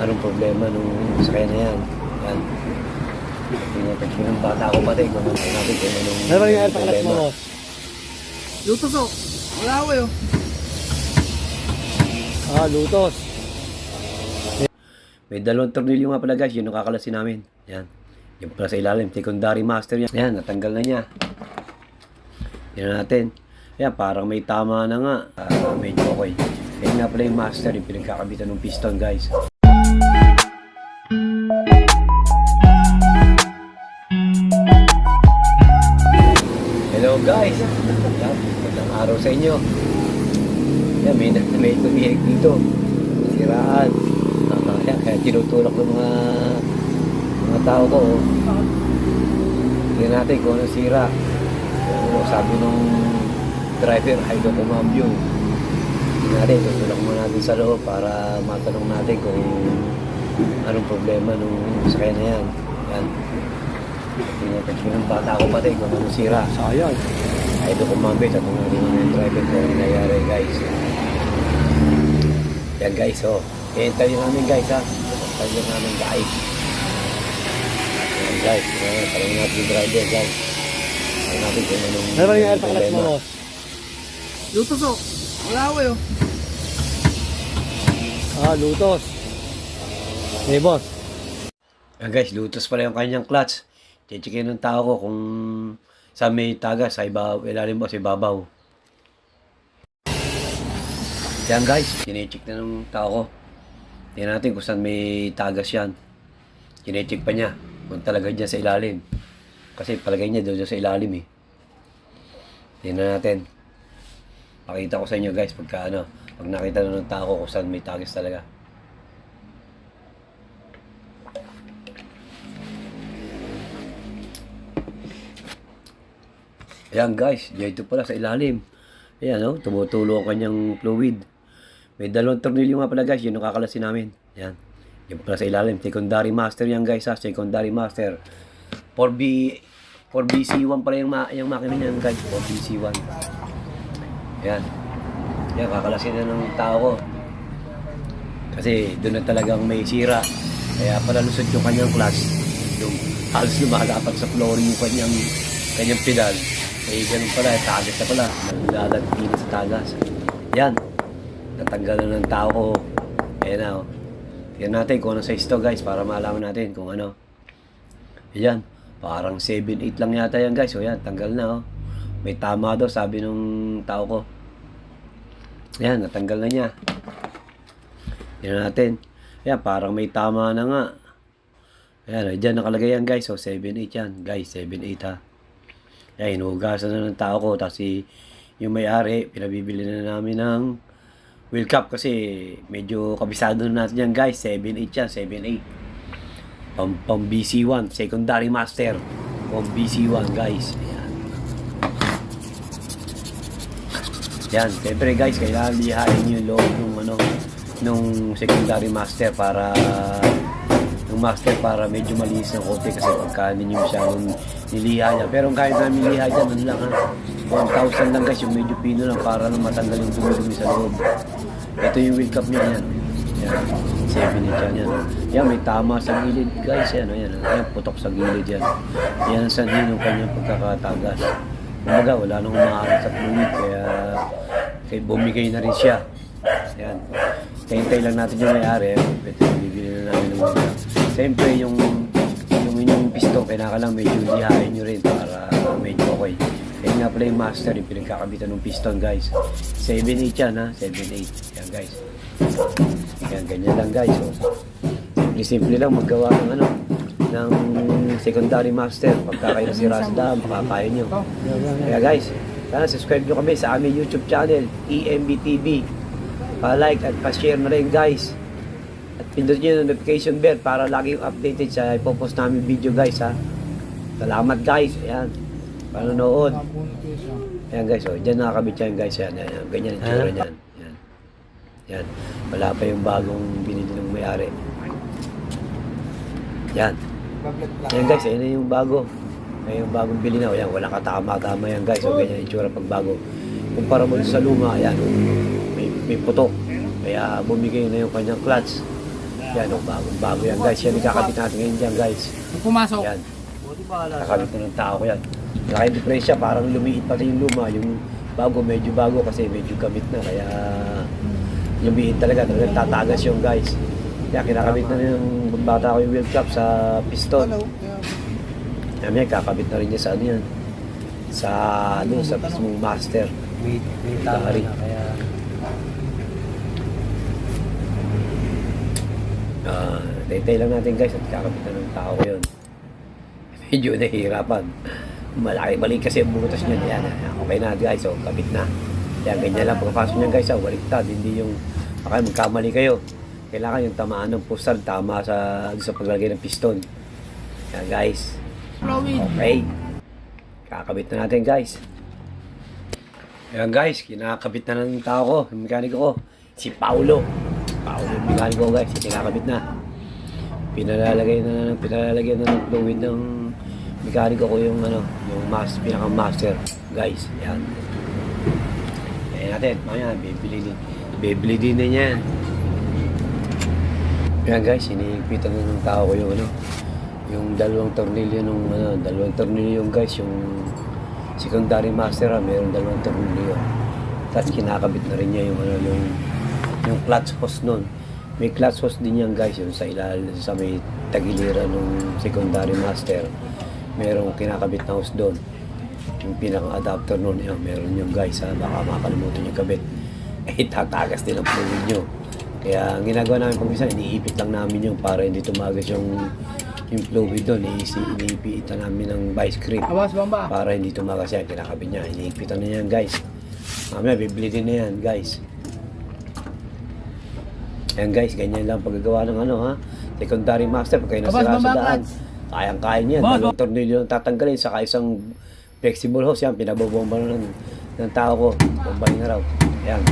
Anong problema nung sakay na yan? Yan. Pinapagpin ng bata ko pati kung ano natin kung anong Ano ba yung air package mo? Lutos oh. Wala ako eh. Lutos. May dalawang tornilyo nga pala guys, yun ang kakalasin namin. Yan. Yung pala sa ilalim, secondary master yan. Yan, natanggal na niya. Yan natin. Yan, parang may tama na nga. Medyo okay. Yan nga pala yung master, yung pinagkakabitan ng piston guys. Hello guys. Yan, magandang araw sa inyo. Yan, may tumihig dito. Siraan. Yan, kaya tinutulak ng mga tao ko. Oh. Tingnan natin kung ano sira. Sabi nung driver, ay doon kumambyo. Tingnan natin, tutulak mo natin sa loob para matanong natin kung anong problema nung sakay na yan. Yan. Tingnan ng bata ko pati kung ano sira. Sayang. Ay doon kumambyo. Sa kung ano yung driver ko, ano nangyari guys. Yan guys, oh. Hintayin namin guys ha. Hintayin namin guys. Yan guys. Parang natin yung driver guys. Parang natin kung anong Ano ba yung air package mo? Lutos oh. Wala ako eh. Lutos. Hey boss. Yan guys, lutos pala yung kanyang clutch. Checkin ng tao ko kung saan may tagas, sa ibabaw, ilalim ba sa ibabaw. Yan guys, chinecheck na ng tao ko. Tingnan natin kung saan may tagas yan. Chinecheck pa niya kung talaga dyan sa ilalim. Kasi palagay niya doon sa ilalim eh. Tingnan natin. Pakita ko sa inyo guys pag nakita na ng tao ko kung saan may tagas talaga. Ayan guys, dito pala sa ilalim. Ayan oh, tumutulo ang kanyang fluid. May dalawang tornilyo nga pala guys, yun ang kakalasin namin. Ayan, yun pala sa ilalim. Secondary master yan guys ha, secondary master. 4BC1 pala yung makina niyan guys, 4BC1. Ayan, yan kakalasin na ng tao ko. Kasi doon na talagang may sira. Kaya pala lusot yung kanyang clutch. Yung halos lumalapat sa flooring yung kanyang pedal. Eh, ganun pala, tagas na pala. Naglalagpin sa tagas. Yan. Natanggal na ng tao ko. Ayan na, oh. Tignan natin kung ano size to, guys, para malaman natin kung ano. Ayan. Parang 7-8 lang yata yan, guys. O yan, tanggal na, oh. May tama daw, sabi nung tao ko. Ayan, natanggal na niya. Tignan natin. Ayan, parang may tama na nga. Ayan, dyan nakalagay yan, guys. O, 7-8 yan. Guys, 7-8 ha. Ayan, hinugasan na ng tao ko. Tapos yung may-ari, pinabibili na namin ng wheel cap kasi medyo kabisado na natin yan guys. 7-8 yan, 7-8. Pang BC1, secondary master. Pang BC1 guys. Ayan. Yan, siyempre guys, kailangan lihain yung loob nung secondary master para medyo malinis ng konti kasi pagka ninyo masyadong niliha niya. Pero kahit namin niliha dyan, ano lang ha, 1,000 lang guys yung medyo pino lang para lang matanggal yung dumi-dumi sa loob. Ito yung wheel cap niya yan. Yan, 7 yan. Yan, may tama sa gilid guys. Yan, yan, yan, putok sa gilid yan. Yan ang sanhi ng kanyang pagkakatagas. Kumbaga, wala nang umaharap sa fluid kaya bumigay na rin siya. Yan. Hintay lang natin yung may-ari. Ito yung bibili na namin ng mga. Siyempre, yung inyong piston, kailangan medyo lihain nyo rin para medyo okay. Yan nga pala yung master, yung pinagkakabitan ng piston guys. 7-8 yan ha, 7-8. Yan guys. Yan, ganyan lang guys. So, simple lang maggawa ng secondary master. Pagka kayo nasira sa dam, makakaya nyo. Kaya guys, sana subscribe nyo kami sa aming YouTube channel, EMB TV. Pa-like at pa-share na rin guys. At pindot nyo yung notification bell para lagi yung updated sa ipopost namin video guys ha. Salamat guys. Ayan. Panonood. Ayan guys. O, dyan nakakabit yan guys. Ayan. Ayan. Ganyan yung tsura niyan. Ayan. Ayan. Wala pa yung bagong binili ng may-ari. Ayan. Ayan guys. Ayan na yung bago. Ayan yung bagong bili na. Ayan. Wala katama-tama yan guys. O, ganyan yung tsura pag bago. Kumpara mo sa luma. Ayan. May putok. Kaya bumigay na yung kanyang clutch. Yan, bago yan guys. Yan, ikakabit natin ngayon dyan guys. Kung pumasok. Yan. Kakabit na ng tao ko yan. Malaking diferensya, parang lumiit pati yung luma. Yung bago, medyo bago kasi medyo gamit na. Kaya lumiit talaga tatagas yung guys. Kaya kinakabit na rin yung bata ko yung wheel cap sa piston. Yan, kakabit na rin niya sa ano yan. Sa mismong master. May tama Dari. na kaya... Tay lang natin guys at kakabit na ng tao ko yun. Medyo nahihirapan. Mali kasi ang butas niyan. Yan, okay na guys. So, kabit na. Yan, ganyan lang. Pagkapasok niyan guys, baliktad. Hindi yung baka magkamali kayo. Kailangan yung tamaan ng pusal tama sa paglagay ng piston. Yan guys. Okay. Kakabit na natin guys. Yan guys, kinakabit na ng tao ko, yung mekaniko ko. Si Paulo. Paulo yung mekaniko ko guys, kinakabit na. Pinalalagay na ng fluid ng mekaniko ko yung pinaka master guys. Yan. Yan natin, mamaya bibili din na yan. Yan guys, iniigpitan na ng tao ko yung dalawang tornilyo yung guys, yung secondary master mayroong dalawang tornilyo. Tapos kinakabit na rin niya yung clutch hose nun. May clutch hose din yan guys, yung sa ilalim sa may tagiliran ng secondary master. Merong kinakabit na hose doon. Yung pinaka-adapter nun, meron yung guys baka makalimutan yung kabit. Tatagas din ang fluid nyo. Kaya ang ginagawa namin pag minsan, iniipit lang namin yung para hindi tumagas yung fluid doon. Iniipitan namin ng vice grip para hindi tumagas yan. Kinakabit niya, iniipitan na yan guys. Mamaya bibili din na yan guys. Yan guys, ganyan lang paggagawa ng secondary master. Pag kayo nasira sa daan, kayang-kaya niyan. Dalawang tornilyo ang tatanggalin, saka isang flexible hose. Yan, pinabobomba na ng tao ko. Bombahin na raw. Yan.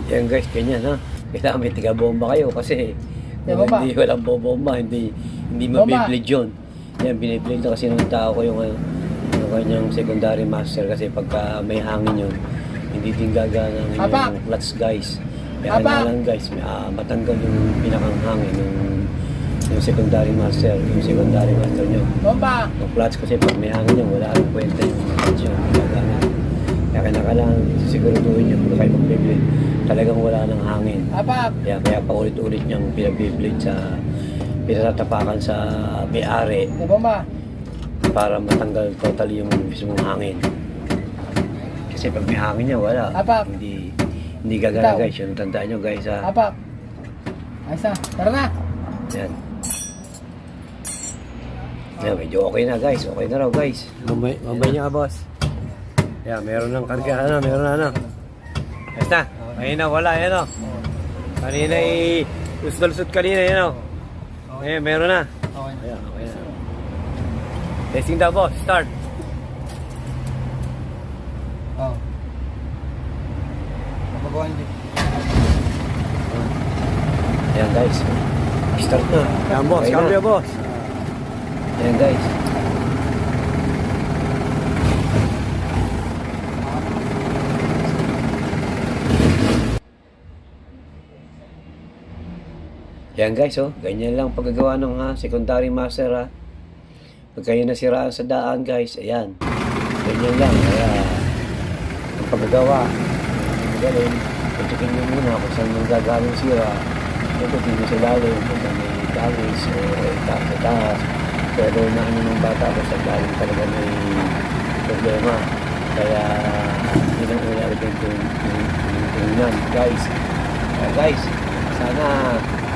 Yan guys, ganyan kailangan may tiga-bomba kayo kasi kung hindi walang bomba, hindi mabiblade yun. Yan, biniblade na kasi ng tao ko yung kanyang secondary master kasi pagka may hangin yun, hindi din gagana yung clutch guys. Kaya kailangan guys, matanggal yung pinakang hangin yung secondary master nyo. Yung clutch kasi pag may hangin yun, wala rin kwenta yung clutch yun, hindi gagana. Kaya kailangan siguraduhin nyo kung kayo mag-blade talagang wala ng hangin. Kaya paulit-ulit niyang pinag-blade pinatatapakan sa may-ari para matanggal totally yung mismong hangin. Kasi pag may hangin niya, wala. Hindi gagana guys. Yung tandaan nyo guys Ayos na. Tara na. Yan. Yan, medyo okay na guys. Okay na raw guys. Mabay niya ka boss. Yan, meron ng karga. Meron na. Ayos na. Kanina wala, yan kanina lusot kanina, yan meron na. Ayan, okay na. Testing daw boss, start. Ayan guys, start na. Yan boss, Okay cambio na. boss. Ayan guys. Yan guys, ganyan lang paggagawa ng secondary master Pag kayo nasiraan sa daan guys, ayan. Ganyan lang, kaya ang paggagawa, magaling, patukin nyo muna kung saan yung gagawin sira. Patukin nyo sa lalim, kung saan may damage o sa taas. Pero naano ng bata ko sa lalim talaga may problema. Kaya yun ang ulalagay tingnan guys. Kaya guys, sana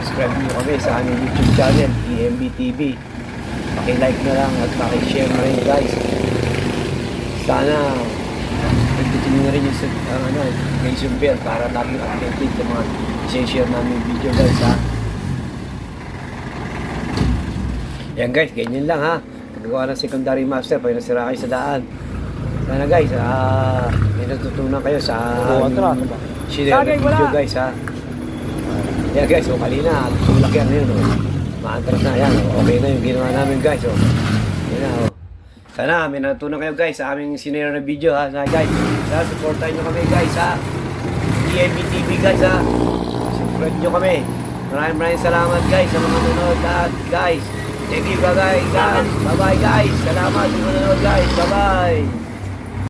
subscribe nyo kami sa aming YouTube channel, EMB TV. Paki-like na lang at paki-share na rin guys. Sana pindutin nyo na rin yung notification bell para laging updated sa mga i-share namin video guys Yan guys, ganyan lang paggawa ng secondary master pag nasira kayo sa daan. Sana guys, may natutunan kayo sa share ng video guys Yan guys, kanina, tulak yan yun maantras na yan, okay na yung ginawa namin guys Yan na Sana may natutunan kayo guys sa aming sinira na video Sana guys, supportahin nyo kami guys TNB TV guys ha. Subscribe nyo kami. Maraming salamat guys sa mga nanonood lahat guys. Thank you guys. Bye bye guys. Salamat sa mga nanonood guys. Bye bye.